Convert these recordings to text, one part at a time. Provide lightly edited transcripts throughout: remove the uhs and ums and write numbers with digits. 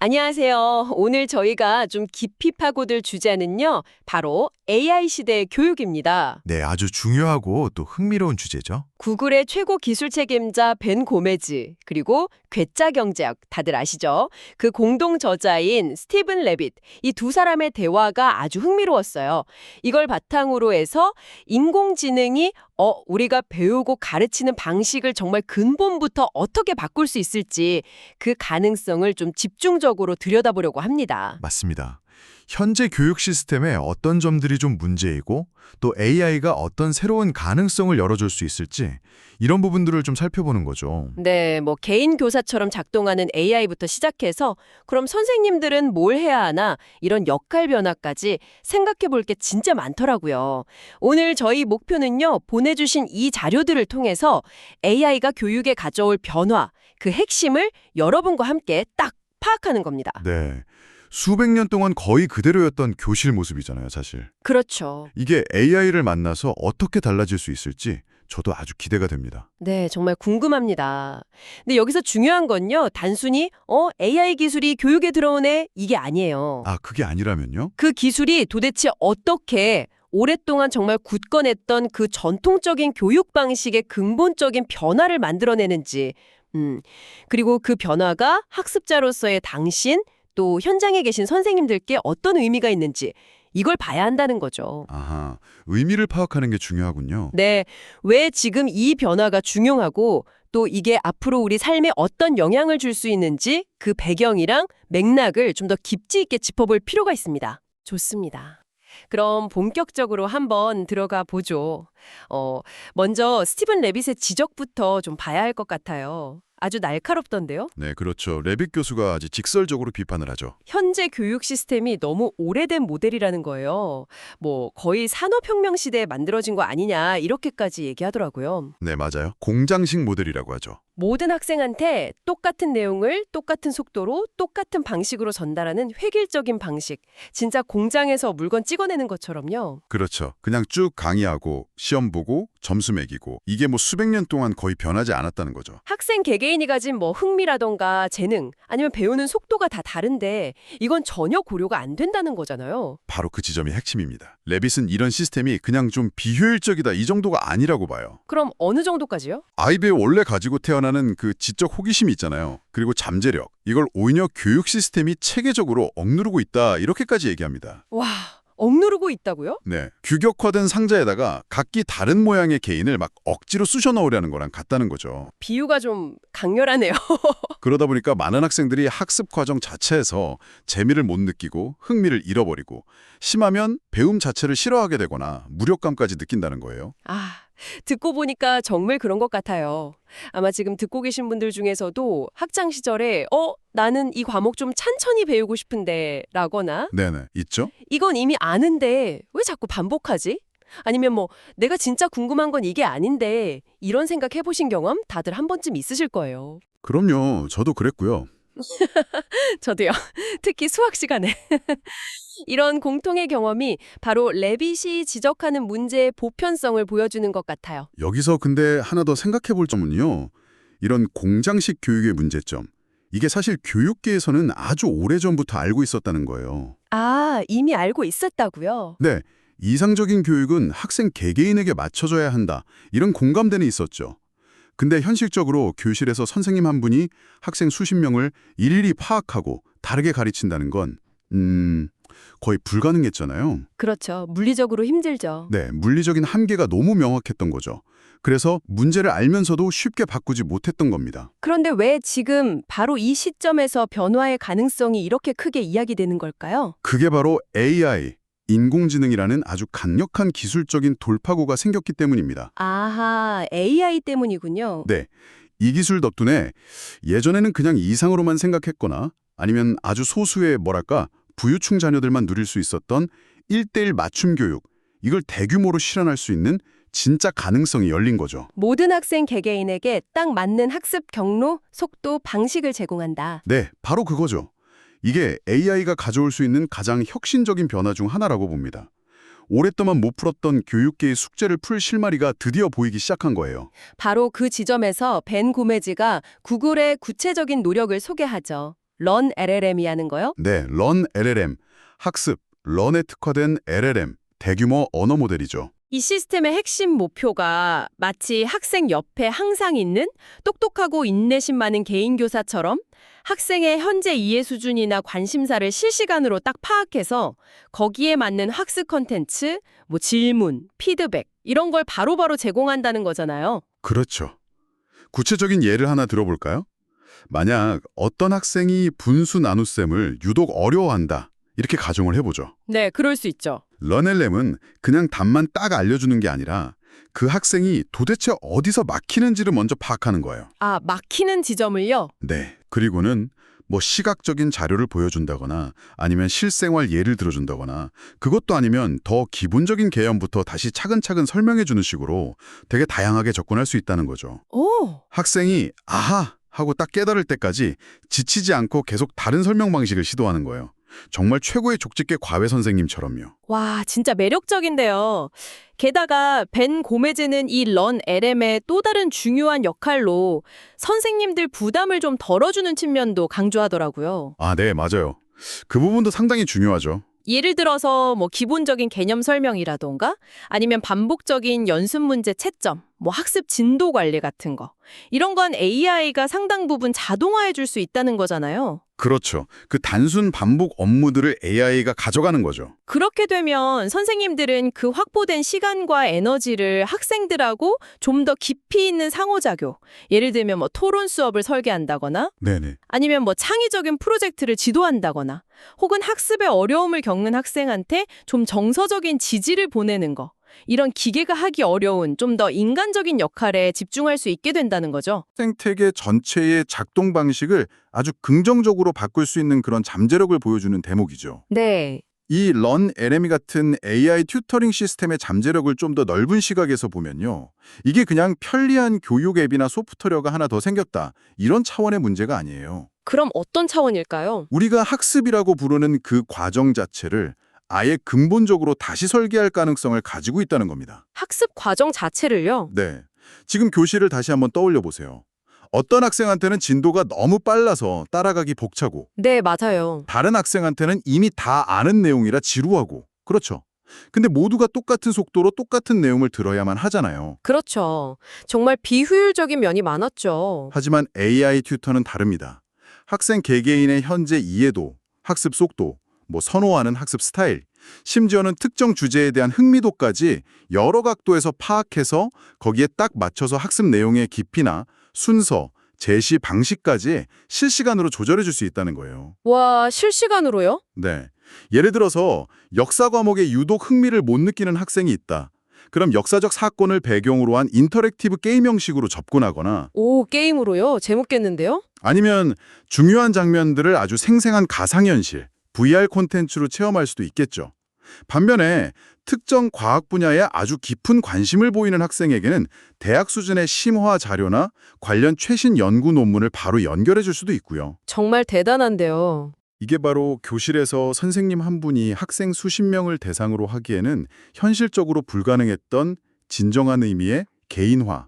안녕하세요. 오늘 저희가 좀 깊이 파고들 주제는요, 바로 AI 시대의 교육입니다. 네, 아주 중요하고 또 흥미로운 주제죠. 구글의 최고 기술 책임자 벤 고메즈, 그리고 괴짜 경제학 다들 아시죠? 그 공동 저자인 스티븐 레빗, 이 두 사람의 대화가 아주 흥미로웠어요. 이걸 바탕으로 해서 인공지능이 우리가 배우고 가르치는 방식을 정말 근본부터 어떻게 바꿀 수 있을지 그 가능성을 좀 집중적으로 들여다보려고 합니다. 맞습니다. 현재 교육 시스템에 어떤 점들이 좀 문제이고 또 AI가 어떤 새로운 가능성을 열어줄 수 있을지 이런 부분들을 좀 살펴보는 거죠. 네, 뭐 개인 교사처럼 작동하는 AI부터 시작해서 그럼 선생님들은 뭘 해야 하나 이런 역할 변화까지 생각해 볼 게 진짜 많더라고요. 오늘 저희 목표는요, 보내주신 이 자료들을 통해서 AI가 교육에 가져올 변화, 그 핵심을 여러분과 함께 딱 파악하는 겁니다. 네. 수백 년 동안 거의 그대로였던 교실 모습이잖아요, 사실. 그렇죠. 이게 AI를 만나서 어떻게 달라질 수 있을지 저도 아주 기대가 됩니다. 네, 정말 궁금합니다. 근데 여기서 중요한 건요, 단순히 AI 기술이 교육에 들어오네 이게 아니에요. 아, 그게 아니라면요? 그 기술이 도대체 어떻게 오랫동안 정말 굳건했던 그 전통적인 교육 방식의 근본적인 변화를 만들어내는지, 그리고 그 변화가 학습자로서의 당신, 또 현장에 계신 선생님들께 어떤 의미가 있는지 이걸 봐야 한다는 거죠. 아하, 의미를 파악하는 게 중요하군요. 네, 왜 지금 이 변화가 중요하고 또 이게 앞으로 우리 삶에 어떤 영향을 줄 수 있는지 그 배경이랑 맥락을 좀 더 깊이 있게 짚어볼 필요가 있습니다. 좋습니다. 그럼 본격적으로 한번 들어가 보죠. 먼저 스티븐 레빗의 지적부터 좀 봐야 할 것 같아요. 아주 날카롭던데요? 네, 그렇죠. 레빗 교수가 아주 직설적으로 비판을 하죠. 현재 교육 시스템이 너무 오래된 모델이라는 거예요. 뭐 거의 산업혁명 시대에 만들어진 거 아니냐 이렇게까지 얘기하더라고요. 네, 맞아요. 공장식 모델이라고 하죠. 모든 학생한테 똑같은 내용을 똑같은 속도로 똑같은 방식으로 전달하는 획일적인 방식. 진짜 공장에서 물건 찍어내는 것처럼요. 그렇죠. 그냥 쭉 강의하고 시험 보고 점수 매기고 이게 뭐 수백 년 동안 거의 변하지 않았다는 거죠. 학생 개개인이 가진 뭐 흥미라던가 재능 아니면 배우는 속도가 다 다른데 이건 전혀 고려가 안 된다는 거잖아요. 바로 그 지점이 핵심입니다. 레빗은 이런 시스템이 그냥 좀 비효율적이다 이 정도가 아니라고 봐요. 그럼 어느 정도까지요? 아이들이 원래 가지고 태어나는 그 지적 호기심이 있잖아요. 그리고 잠재력. 이걸 오히려 교육 시스템이 체계적으로 억누르고 있다 이렇게까지 얘기합니다. 와, 억누르고 있다고요? 네, 규격화된 상자에다가 각기 다른 모양의 개인을 막 억지로 쑤셔 넣으려는 거랑 같다는 거죠. 비유가 좀 강렬하네요. 그러다 보니까 많은 학생들이 학습 과정 자체에서 재미를 못 느끼고 흥미를 잃어버리고 심하면 배움 자체를 싫어하게 되거나 무력감까지 느낀다는 거예요. 아, 듣고 보니까 정말 그런 것 같아요. 아마 지금 듣고 계신 분들 중에서도 학창 시절에 나는 이 과목 좀 찬천히 배우고 싶은데 라거나 네네, 있죠? 이건 이미 아는데 왜 자꾸 반복하지? 아니면 뭐 내가 진짜 궁금한 건 이게 아닌데 이런 생각 해보신 경험 다들 한 번쯤 있으실 거예요. 그럼요. 저도 그랬고요. 저도요. 특히 수학 시간에. 이런 공통의 경험이 바로 레빗이 지적하는 문제의 보편성을 보여주는 것 같아요. 여기서 근데 하나 더 생각해 볼 점은요. 이런 공장식 교육의 문제점. 이게 사실 교육계에서는 아주 오래전부터 알고 있었다는 거예요. 아, 이미 알고 있었다고요? 네, 이상적인 교육은 학생 개개인에게 맞춰줘야 한다. 이런 공감대는 있었죠. 근데 현실적으로 교실에서 선생님 한 분이 학생 수십 명을 일일이 파악하고 다르게 가르친다는 건 거의 불가능했잖아요. 그렇죠. 물리적으로 힘들죠. 네, 물리적인 한계가 너무 명확했던 거죠. 그래서 문제를 알면서도 쉽게 바꾸지 못했던 겁니다. 그런데 왜 지금 바로 이 시점에서 변화의 가능성이 이렇게 크게 이야기되는 걸까요? 그게 바로 AI, 인공지능이라는 아주 강력한 기술적인 돌파구가 생겼기 때문입니다. 아하, AI 때문이군요. 네, 이 기술 덕분에 예전에는 그냥 이상으로만 생각했거나 아니면 아주 소수의 부유층 자녀들만 누릴 수 있었던 1:1 맞춤 교육, 이걸 대규모로 실현할 수 있는 진짜 가능성이 열린 거죠. 모든 학생 개개인에게 딱 맞는 학습 경로, 속도, 방식을 제공한다. 네, 바로 그거죠. 이게 AI가 가져올 수 있는 가장 혁신적인 변화 중 하나라고 봅니다. 오랫동안 못 풀었던 교육계의 숙제를 풀 실마리가 드디어 보이기 시작한 거예요. 바로 그 지점에서 벤 고메즈가 구글의 구체적인 노력을 소개하죠. 런 LLM이 하는 거요? 네, 런 LLM, 학습, 런에 특화된 LLM, 대규모 언어 모델이죠. 이 시스템의 핵심 목표가 마치 학생 옆에 항상 있는 똑똑하고 인내심 많은 개인 교사처럼 학생의 현재 이해 수준이나 관심사를 실시간으로 딱 파악해서 거기에 맞는 학습 컨텐츠, 뭐 질문, 피드백 이런 걸 바로바로 제공한다는 거잖아요. 그렇죠. 구체적인 예를 하나 들어볼까요? 만약 어떤 학생이 분수 나눗셈을 유독 어려워한다. 이렇게 가정을 해보죠. 네, 그럴 수 있죠. 런LM은 그냥 답만 딱 알려주는 게 아니라 그 학생이 도대체 어디서 막히는지를 먼저 파악하는 거예요. 아, 막히는 지점을요? 네. 그리고는 뭐 시각적인 자료를 보여준다거나 아니면 실생활 예를 들어준다거나 그것도 아니면 더 기본적인 개념부터 다시 차근차근 설명해주는 식으로 되게 다양하게 접근할 수 있다는 거죠. 오, 학생이 아하! 하고 딱 깨달을 때까지 지치지 않고 계속 다른 설명 방식을 시도하는 거예요. 정말 최고의 족집게 과외 선생님처럼요. 와, 진짜 매력적인데요. 게다가 벤 고메즈는 이 런 LM의 또 다른 중요한 역할로 선생님들 부담을 좀 덜어주는 측면도 강조하더라고요. 아, 네, 맞아요. 그 부분도 상당히 중요하죠. 예를 들어서 뭐 기본적인 개념 설명이라던가 아니면 반복적인 연습 문제 채점, 뭐 학습 진도 관리 같은 거. 이런 건 AI가 상당 부분 자동화해 줄 수 있다는 거잖아요. 그렇죠. 그 단순 반복 업무들을 AI가 가져가는 거죠. 그렇게 되면 선생님들은 그 확보된 시간과 에너지를 학생들하고 좀 더 깊이 있는 상호작용, 예를 들면 뭐 토론 수업을 설계한다거나 네네. 아니면 뭐 창의적인 프로젝트를 지도한다거나 혹은 학습에 어려움을 겪는 학생한테 좀 정서적인 지지를 보내는 거. 이런 기계가 하기 어려운 좀 더 인간적인 역할에 집중할 수 있게 된다는 거죠. 생태계 전체의 작동 방식을 아주 긍정적으로 바꿀 수 있는 그런 잠재력을 보여주는 대목이죠. 네. 이 런 LME 같은 AI 튜터링 시스템의 잠재력을 좀 더 넓은 시각에서 보면요. 이게 그냥 편리한 교육 앱이나 소프트웨어가 하나 더 생겼다. 이런 차원의 문제가 아니에요. 그럼 어떤 차원일까요? 우리가 학습이라고 부르는 그 과정 자체를 아예 근본적으로 다시 설계할 가능성을 가지고 있다는 겁니다. 학습 과정 자체를요? 네. 지금 교실을 다시 한번 떠올려 보세요. 어떤 학생한테는 진도가 너무 빨라서 따라가기 벅차고 네, 맞아요. 다른 학생한테는 이미 다 아는 내용이라 지루하고 그렇죠. 근데 모두가 똑같은 속도로 똑같은 내용을 들어야만 하잖아요. 그렇죠. 정말 비효율적인 면이 많았죠. 하지만 AI 튜터는 다릅니다. 학생 개개인의 현재 이해도, 학습 속도, 뭐 선호하는 학습 스타일, 심지어는 특정 주제에 대한 흥미도까지 여러 각도에서 파악해서 거기에 딱 맞춰서 학습 내용의 깊이나 순서, 제시 방식까지 실시간으로 조절해 줄 수 있다는 거예요. 와, 실시간으로요? 네. 예를 들어서 역사 과목에 유독 흥미를 못 느끼는 학생이 있다. 그럼 역사적 사건을 배경으로 한 인터랙티브 게임 형식으로 접근하거나 오, 게임으로요? 재밌겠는데요? 아니면 중요한 장면들을 아주 생생한 가상현실, VR 콘텐츠로 체험할 수도 있겠죠. 반면에 특정 과학 분야에 아주 깊은 관심을 보이는 학생에게는 대학 수준의 심화 자료나 관련 최신 연구 논문을 바로 연결해 줄 수도 있고요. 정말 대단한데요. 이게 바로 교실에서 선생님 한 분이 학생 수십 명을 대상으로 하기에는 현실적으로 불가능했던 진정한 의미의 개인화,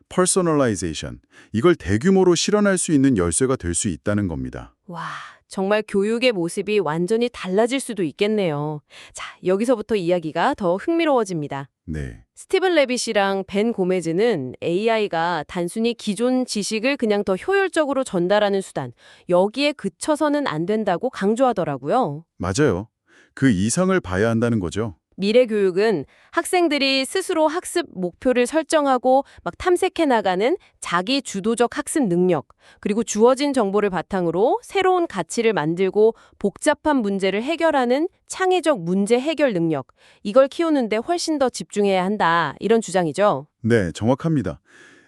퍼스널라이제이션, 이걸 대규모로 실현할 수 있는 열쇠가 될 수 있다는 겁니다. 와, 정말 교육의 모습이 완전히 달라질 수도 있겠네요. 자, 여기서부터 이야기가 더 흥미로워집니다. 네. 스티븐 레빗이랑 벤 고메즈는 AI가 단순히 기존 지식을 그냥 더 효율적으로 전달하는 수단, 여기에 그쳐서는 안 된다고 강조하더라고요. 맞아요. 그 이상을 봐야 한다는 거죠. 미래 교육은 학생들이 스스로 학습 목표를 설정하고 막 탐색해 나가는 자기 주도적 학습 능력, 그리고 주어진 정보를 바탕으로 새로운 가치를 만들고 복잡한 문제를 해결하는 창의적 문제 해결 능력, 이걸 키우는데 훨씬 더 집중해야 한다. 이런 주장이죠. 네, 정확합니다.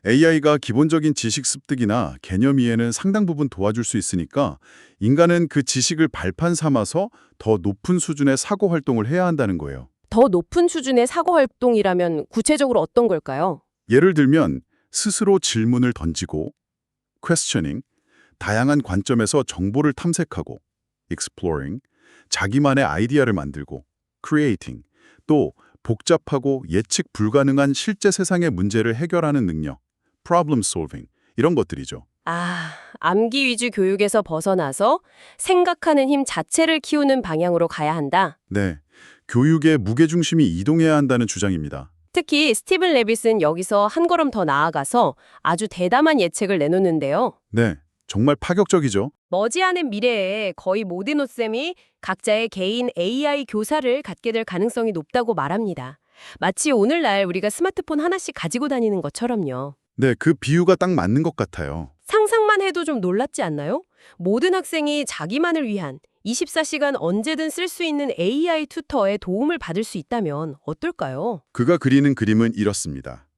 AI가 기본적인 지식 습득이나 개념 이해는 상당 부분 도와줄 수 있으니까 인간은 그 지식을 발판 삼아서 더 높은 수준의 사고 활동을 해야 한다는 거예요. 더 높은 수준의 사고 활동이라면 구체적으로 어떤 걸까요? 예를 들면 스스로 질문을 던지고 questioning, 다양한 관점에서 정보를 탐색하고 exploring, 자기만의 아이디어를 만들고 creating, 또 복잡하고 예측 불가능한 실제 세상의 문제를 해결하는 능력 problem solving, 이런 것들이죠. 아, 암기 위주 교육에서 벗어나서 생각하는 힘 자체를 키우는 방향으로 가야 한다. 네, 교육의 무게중심이 이동해야 한다는 주장입니다. 특히 스티븐 레빗은 여기서 한 걸음 더 나아가서 아주 대담한 예측을 내놓는데요. 네, 정말 파격적이죠. 머지않은 미래에 거의 모든 옷쌤이 각자의 개인 AI 교사를 갖게 될 가능성이 높다고 말합니다. 마치 오늘날 우리가 스마트폰 하나씩 가지고 다니는 것처럼요. 네, 그 비유가 딱 맞는 것 같아요. 상상만 해도 좀 놀랍지 않나요? 모든 학생이 자기만을 위한 24시간 언제든 쓸 수 있는 AI 튜터의 도움을 받을 수 있다면 어떨까요? 그가 그리는 그림은 이렇습니다.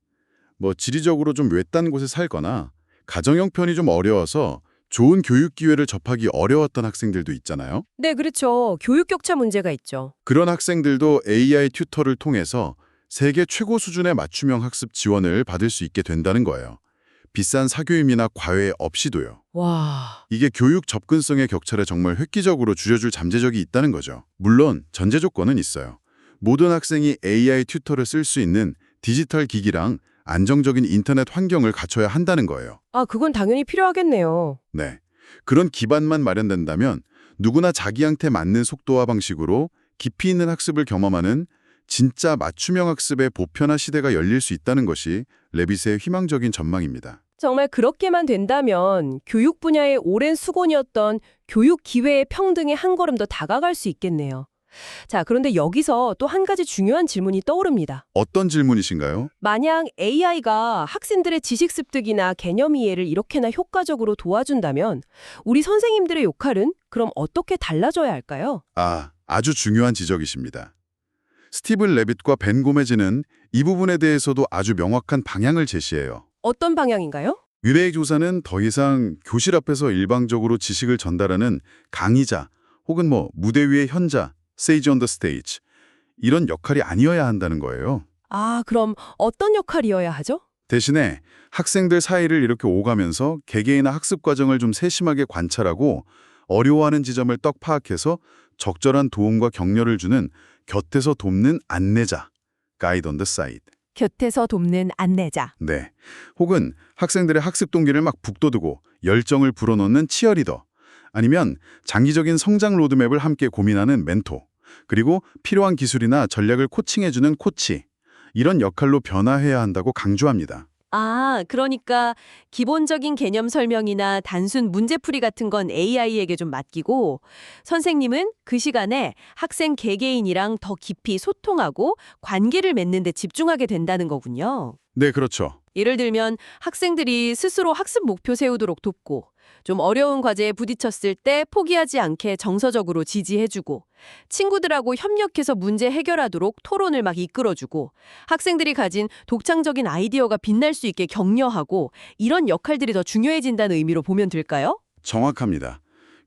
지리적으로 좀 외딴 곳에 살거나 가정 형편이 좀 어려워서 좋은 교육 기회를 접하기 어려웠던 학생들도 있잖아요. 네, 그렇죠. 교육 격차 문제가 있죠. 그런 학생들도 AI 튜터를 통해서 세계 최고 수준의 맞춤형 학습 지원을 받을 수 있게 된다는 거예요. 비싼 사교육이나 과외 없이도요. 와, 이게 교육 접근성의 격차를 정말 획기적으로 줄여줄 잠재력이 있다는 거죠. 물론 전제 조건은 있어요. 모든 학생이 AI 튜터를 쓸 수 있는 디지털 기기랑 안정적인 인터넷 환경을 갖춰야 한다는 거예요. 그건 당연히 필요하겠네요. 네. 그런 기반만 마련된다면 누구나 자기한테 맞는 속도와 방식으로 깊이 있는 학습을 경험하는 진짜 맞춤형 학습의 보편화 시대가 열릴 수 있다는 것이 레빗의 희망적인 전망입니다. 정말 그렇게만 된다면 교육 분야의 오랜 수곤이었던 교육 기회의 평등에 한 걸음 더 다가갈 수 있겠네요. 자, 그런데 여기서 또 한 가지 중요한 질문이 떠오릅니다. 어떤 질문이신가요? 만약 AI가 학생들의 지식 습득이나 개념 이해를 이렇게나 효과적으로 도와준다면 우리 선생님들의 역할은 그럼 어떻게 달라져야 할까요? 아주 중요한 지적이십니다. 스티븐 레빗과 벤 고메즈는 이 부분에 대해서도 아주 명확한 방향을 제시해요. 어떤 방향인가요? 미래의 교사는 더 이상 교실 앞에서 일방적으로 지식을 전달하는 강의자 혹은 무대 위의 현자, sage on the stage 이런 역할이 아니어야 한다는 거예요. 그럼 어떤 역할이어야 하죠? 대신에 학생들 사이를 이렇게 오가면서 개개인의 학습 과정을 좀 세심하게 관찰하고 어려워하는 지점을 떡 파악해서 적절한 도움과 격려를 주는 곁에서 돕는 안내자, guide on the side. 곁에서 돕는 안내자. 네. 혹은 학생들의 학습 동기를 막 북돋우고 열정을 불어넣는 치어리더, 아니면 장기적인 성장 로드맵을 함께 고민하는 멘토, 그리고 필요한 기술이나 전략을 코칭해주는 코치, 이런 역할로 변화해야 한다고 강조합니다. 그러니까 기본적인 개념 설명이나 단순 문제풀이 같은 건 AI에게 좀 맡기고 선생님은 그 시간에 학생 개개인이랑 더 깊이 소통하고 관계를 맺는 데 집중하게 된다는 거군요. 네, 그렇죠. 예를 들면 학생들이 스스로 학습 목표 세우도록 돕고 좀 어려운 과제에 부딪혔을 때 포기하지 않게 정서적으로 지지해주고 친구들하고 협력해서 문제 해결하도록 토론을 막 이끌어주고 학생들이 가진 독창적인 아이디어가 빛날 수 있게 격려하고 이런 역할들이 더 중요해진다는 의미로 보면 될까요? 정확합니다.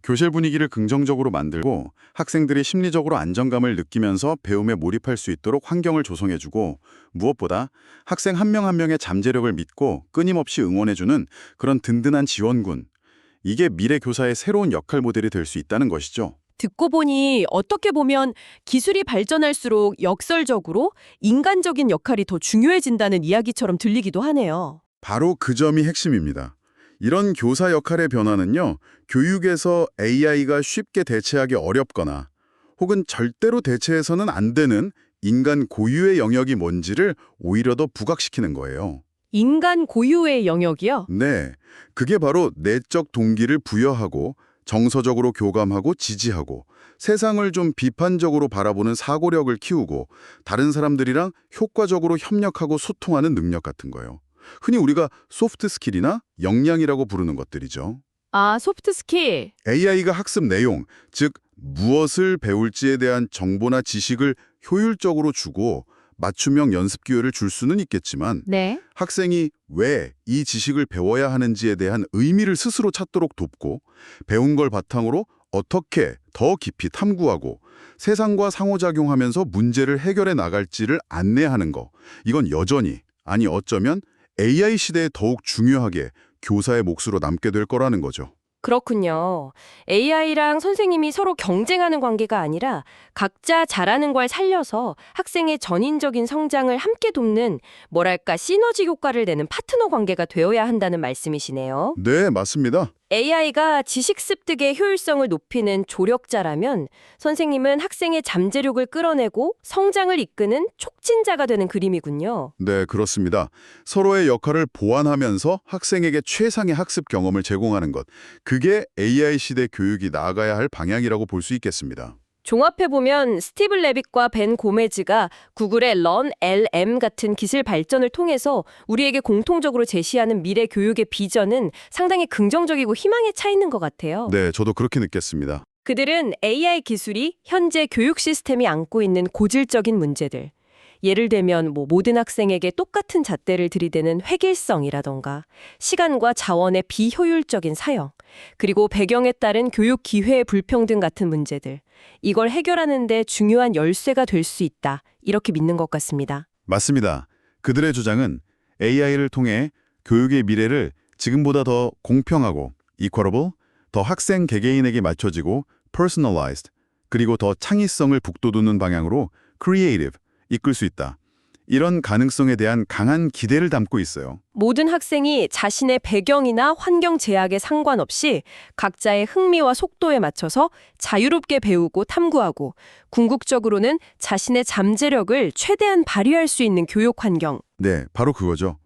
교실 분위기를 긍정적으로 만들고 학생들이 심리적으로 안정감을 느끼면서 배움에 몰입할 수 있도록 환경을 조성해주고 무엇보다 학생 한 명 한 명의 잠재력을 믿고 끊임없이 응원해주는 그런 든든한 지원군. 이게 미래 교사의 새로운 역할 모델이 될 수 있다는 것이죠. 듣고 보니 어떻게 보면 기술이 발전할수록 역설적으로 인간적인 역할이 더 중요해진다는 이야기처럼 들리기도 하네요. 바로 그 점이 핵심입니다. 이런 교사 역할의 변화는요, 교육에서 AI가 쉽게 대체하기 어렵거나 혹은 절대로 대체해서는 안 되는 인간 고유의 영역이 뭔지를 오히려 더 부각시키는 거예요. 인간 고유의 영역이요? 네, 그게 바로 내적 동기를 부여하고 정서적으로 교감하고 지지하고 세상을 좀 비판적으로 바라보는 사고력을 키우고 다른 사람들이랑 효과적으로 협력하고 소통하는 능력 같은 거예요. 흔히 우리가 소프트 스킬이나 역량이라고 부르는 것들이죠. 소프트 스킬. AI가 학습 내용, 즉 무엇을 배울지에 대한 정보나 지식을 효율적으로 주고 맞춤형 연습 기회를 줄 수는 있겠지만 네. 학생이 왜 이 지식을 배워야 하는지에 대한 의미를 스스로 찾도록 돕고 배운 걸 바탕으로 어떻게 더 깊이 탐구하고 세상과 상호작용하면서 문제를 해결해 나갈지를 안내하는 거. 이건 여전히, 어쩌면 AI 시대에 더욱 중요하게 교사의 몫으로 남게 될 거라는 거죠. 그렇군요. AI랑 선생님이 서로 경쟁하는 관계가 아니라 각자 잘하는 걸 살려서 학생의 전인적인 성장을 함께 돕는 뭐랄까 시너지 효과를 내는 파트너 관계가 되어야 한다는 말씀이시네요. 네, 맞습니다. AI가 지식 습득의 효율성을 높이는 조력자라면 선생님은 학생의 잠재력을 끌어내고 성장을 이끄는 촉진자가 되는 그림이군요. 네, 그렇습니다. 서로의 역할을 보완하면서 학생에게 최상의 학습 경험을 제공하는 것. 그게 AI 시대 교육이 나아가야 할 방향이라고 볼 수 있겠습니다. 종합해보면 스티브 레빗과 벤 고메즈가 구글의 Learn LM 같은 기술 발전을 통해서 우리에게 공통적으로 제시하는 미래 교육의 비전은 상당히 긍정적이고 희망에 차 있는 것 같아요. 네, 저도 그렇게 느꼈습니다. 그들은 AI 기술이 현재 교육 시스템이 안고 있는 고질적인 문제들, 예를 들면 모든 학생에게 똑같은 잣대를 들이대는 획일성이라던가 시간과 자원의 비효율적인 사용, 그리고 배경에 따른 교육 기회의 불평등 같은 문제들, 이걸 해결하는 데 중요한 열쇠가 될 수 있다, 이렇게 믿는 것 같습니다. 맞습니다. 그들의 주장은 AI를 통해 교육의 미래를 지금보다 더 공평하고 equitable, 더 학생 개개인에게 맞춰지고 personalized, 그리고 더 창의성을 북돋우는 방향으로 creative, 이끌 수 있다. 이런 가능성에 대한 강한 기대를 담고 있어요. 모든 학생이 자신의 배경이나 환경 제약에 상관없이 각자의 흥미와 속도에 맞춰서 자유롭게 배우고 탐구하고 궁극적으로는 자신의 잠재력을 최대한 발휘할 수 있는 교육 환경. 네, 바로 그거죠.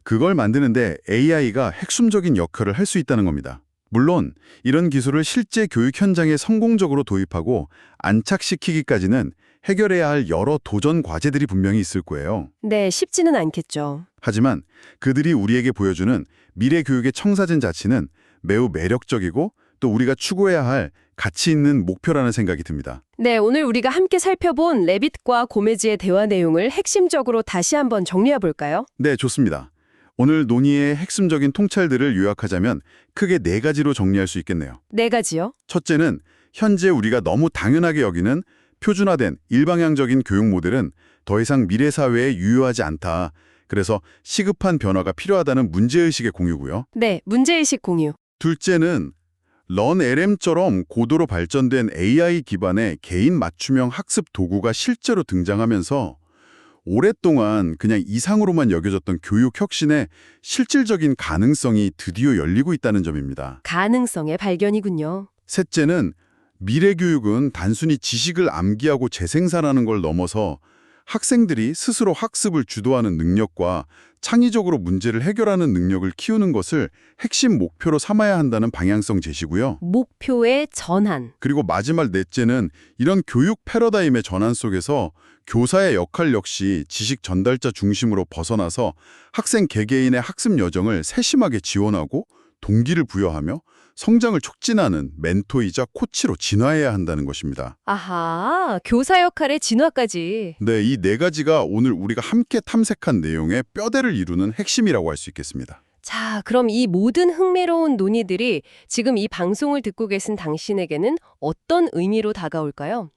그걸 만드는데 AI가 핵심적인 역할을 할 수 있다는 겁니다. 물론 이런 기술을 실제 교육 현장에 성공적으로 도입하고 안착시키기까지는 해결해야 할 여러 도전 과제들이 분명히 있을 거예요. 네, 쉽지는 않겠죠. 하지만 그들이 우리에게 보여주는 미래 교육의 청사진 자체는 매우 매력적이고 또 우리가 추구해야 할 가치 있는 목표라는 생각이 듭니다. 네, 오늘 우리가 함께 살펴본 레빗과 고메즈의 대화 내용을 핵심적으로 다시 한번 정리해 볼까요? 네, 좋습니다. 오늘 논의의 핵심적인 통찰들을 요약하자면 크게 4가지로 정리할 수 있겠네요. 4가지요? 첫째는 현재 우리가 너무 당연하게 여기는 표준화된 일방향적인 교육 모델은 더 이상 미래 사회에 유효하지 않다. 그래서 시급한 변화가 필요하다는 문제의식의 공유고요. 네, 문제의식 공유. 둘째는 LearnLM처럼 고도로 발전된 AI 기반의 개인 맞춤형 학습 도구가 실제로 등장하면서 오랫동안 그냥 이상으로만 여겨졌던 교육 혁신의 실질적인 가능성이 드디어 열리고 있다는 점입니다. 가능성의 발견이군요. 셋째는 미래 교육은 단순히 지식을 암기하고 재생산하는 걸 넘어서 학생들이 스스로 학습을 주도하는 능력과 창의적으로 문제를 해결하는 능력을 키우는 것을 핵심 목표로 삼아야 한다는 방향성 제시고요. 목표의 전환. 그리고 마지막 넷째는 이런 교육 패러다임의 전환 속에서 교사의 역할 역시 지식 전달자 중심으로 벗어나서 학생 개개인의 학습 여정을 세심하게 지원하고 동기를 부여하며 성장을 촉진하는 멘토이자 코치로 진화해야 한다는 것입니다. 아하, 교사 역할의 진화까지. 네, 이 4가지가 오늘 우리가 함께 탐색한 내용의 뼈대를 이루는 핵심이라고 할 수 있겠습니다. 자, 그럼 이 모든 흥미로운 논의들이 지금 이 방송을 듣고 계신 당신에게는 어떤 의미로 다가올까요?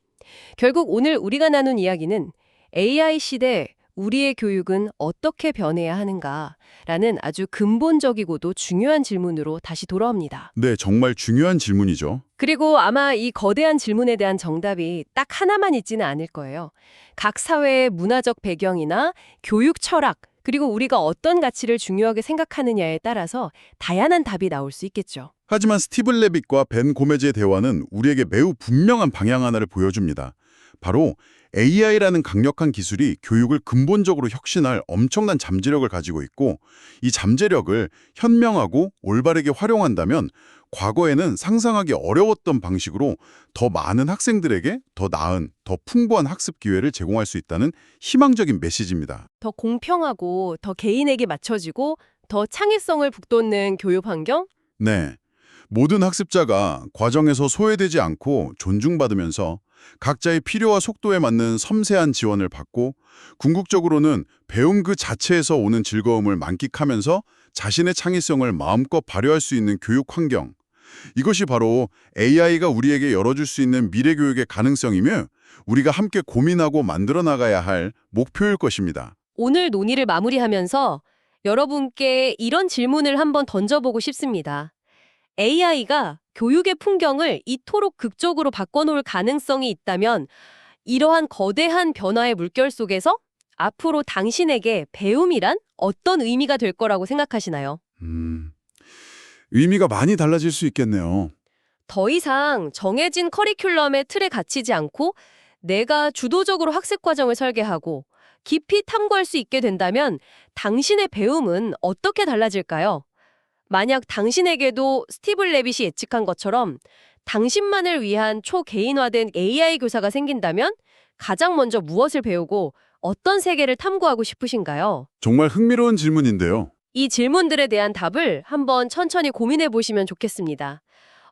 결국 오늘 우리가 나눈 이야기는 AI 시대 우리의 교육은 어떻게 변해야 하는가라는 아주 근본적이고도 중요한 질문으로 다시 돌아옵니다. 네, 정말 중요한 질문이죠. 그리고 아마 이 거대한 질문에 대한 정답이 딱 하나만 있지는 않을 거예요. 각 사회의 문화적 배경이나 교육 철학, 그리고 우리가 어떤 가치를 중요하게 생각하느냐에 따라서 다양한 답이 나올 수 있겠죠. 하지만 스티븐 레빗과 벤 고메즈의 대화는 우리에게 매우 분명한 방향 하나를 보여줍니다. 바로 AI라는 강력한 기술이 교육을 근본적으로 혁신할 엄청난 잠재력을 가지고 있고 이 잠재력을 현명하고 올바르게 활용한다면 과거에는 상상하기 어려웠던 방식으로 더 많은 학생들에게 더 나은, 더 풍부한 학습 기회를 제공할 수 있다는 희망적인 메시지입니다. 더 공평하고 더 개인에게 맞춰지고 더 창의성을 북돋는 교육 환경? 네. 모든 학습자가 과정에서 소외되지 않고 존중받으면서 각자의 필요와 속도에 맞는 섬세한 지원을 받고 궁극적으로는 배움 그 자체에서 오는 즐거움을 만끽하면서 자신의 창의성을 마음껏 발휘할 수 있는 교육 환경. 이것이 바로 AI가 우리에게 열어줄 수 있는 미래 교육의 가능성이며 우리가 함께 고민하고 만들어 나가야 할 목표일 것입니다. 오늘 논의를 마무리하면서 여러분께 이런 질문을 한번 던져보고 싶습니다. AI가 교육의 풍경을 이토록 극적으로 바꿔놓을 가능성이 있다면 이러한 거대한 변화의 물결 속에서 앞으로 당신에게 배움이란 어떤 의미가 될 거라고 생각하시나요? 의미가 많이 달라질 수 있겠네요. 더 이상 정해진 커리큘럼의 틀에 갇히지 않고 내가 주도적으로 학습 과정을 설계하고 깊이 탐구할 수 있게 된다면 당신의 배움은 어떻게 달라질까요? 만약 당신에게도 스티븐 레빗이 예측한 것처럼 당신만을 위한 초개인화된 AI 교사가 생긴다면 가장 먼저 무엇을 배우고 어떤 세계를 탐구하고 싶으신가요? 정말 흥미로운 질문인데요. 이 질문들에 대한 답을 한번 천천히 고민해 보시면 좋겠습니다.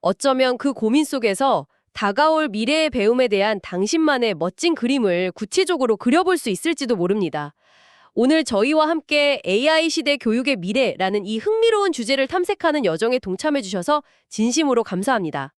어쩌면 그 고민 속에서 다가올 미래의 배움에 대한 당신만의 멋진 그림을 구체적으로 그려볼 수 있을지도 모릅니다. 오늘 저희와 함께 AI 시대 교육의 미래라는 이 흥미로운 주제를 탐색하는 여정에 동참해 주셔서 진심으로 감사합니다.